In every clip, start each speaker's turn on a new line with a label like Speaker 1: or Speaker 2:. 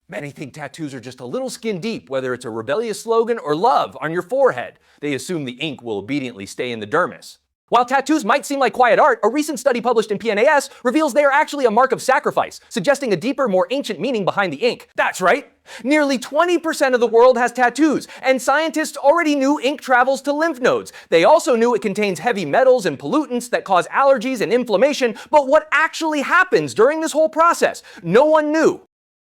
Speaker 1: Many think tattoos are just a little skin deep, whether it's a rebellious slogan or love on your forehead. They assume the ink will obediently stay in the dermis. While tattoos might seem like quiet art, a recent study published in PNAS reveals they are actually a mark of sacrifice, suggesting a deeper, more ancient meaning behind the ink. That's right! Nearly 20% of the world has tattoos, and scientists already knew ink travels to lymph nodes. They also knew it contains heavy metals and pollutants that cause allergies and inflammation, but what actually happens during this whole process? No one knew.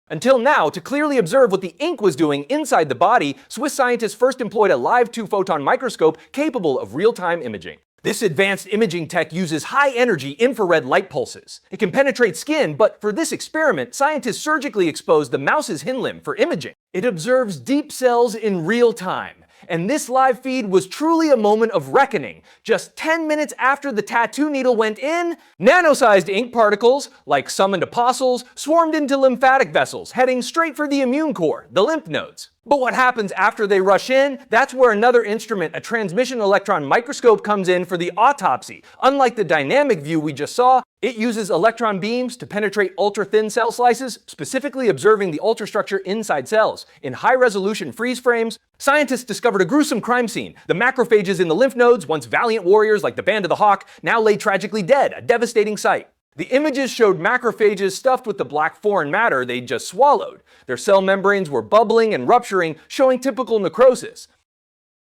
Speaker 1: Until now, to clearly observe what the ink was doing inside the body, Swiss scientists first employed a live 2-photon microscope capable of real-time imaging. This advanced imaging tech uses high-energy infrared light pulses. It can penetrate skin, but for this experiment, scientists surgically exposed the mouse's hind limb for imaging. It observes deep cells in real time. And this live feed was truly a moment of reckoning. Just 10 minutes after the tattoo needle went in, nano-sized ink particles, like summoned apostles, swarmed into lymphatic vessels, heading straight for the immune core, the lymph nodes. But what happens after they rush in? That's where another instrument, a transmission electron microscope, comes in for the autopsy. Unlike the dynamic view we just saw, it uses electron beams to penetrate ultra-thin cell slices, specifically observing the ultrastructure inside cells. In high-resolution freeze frames, scientists discovered a gruesome crime scene. The macrophages in the lymph nodes, once valiant warriors like the Band of the Hawk, now lay tragically dead, a devastating sight. The images showed macrophages stuffed with the black foreign matter they'd just swallowed. Their cell membranes were bubbling and rupturing, showing typical necrosis.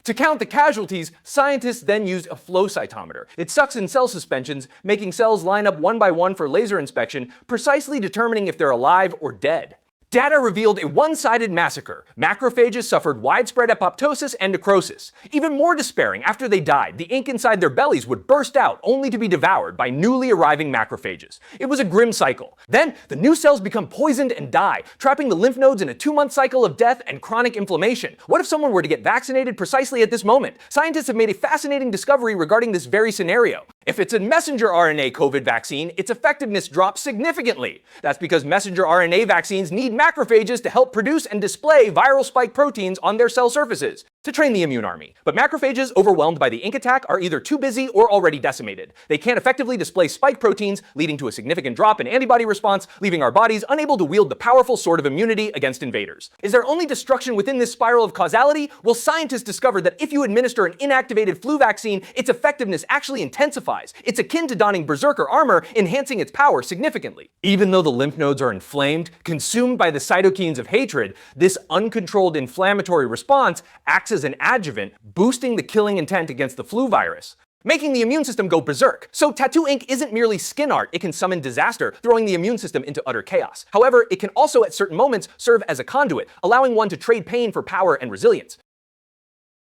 Speaker 1: To count the casualties, scientists then used a flow cytometer. It sucks in cell suspensions, making cells line up one by one for laser inspection, precisely determining if they're alive or dead. Data revealed a one-sided massacre. Macrophages suffered widespread apoptosis and necrosis. Even more despairing, after they died, the ink inside their bellies would burst out, only to be devoured by newly arriving macrophages. It was a grim cycle. Then, the new cells become poisoned and die, trapping the lymph nodes in a 2-month cycle of death and chronic inflammation. What if someone were to get vaccinated precisely at this moment? Scientists have made a fascinating discovery regarding this very scenario. If it's a messenger RNA COVID vaccine, its effectiveness drops significantly. That's because messenger RNA vaccines need macrophages to help produce and display viral spike proteins on their cell surfaces to train the immune army. But macrophages overwhelmed by the ink attack are either too busy or already decimated. They can't effectively display spike proteins, leading to a significant drop in antibody response, leaving our bodies unable to wield the powerful sword of immunity against invaders. Is there only destruction within this spiral of causality? Well, scientists discovered that if you administer an inactivated flu vaccine, its effectiveness actually intensifies. It's akin to donning berserker armor, enhancing its power significantly. Even though the lymph nodes are inflamed, consumed by the cytokines of hatred, this uncontrolled inflammatory response acts as an adjuvant, boosting the killing intent against the flu virus, making the immune system go berserk. So tattoo ink isn't merely skin art, it can summon disaster, throwing the immune system into utter chaos. However, it can also at certain moments serve as a conduit, allowing one to trade pain for power and resilience.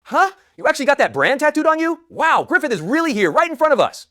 Speaker 1: Huh? You actually got that brand tattooed on you? Wow, Griffith is really here, right in front of us!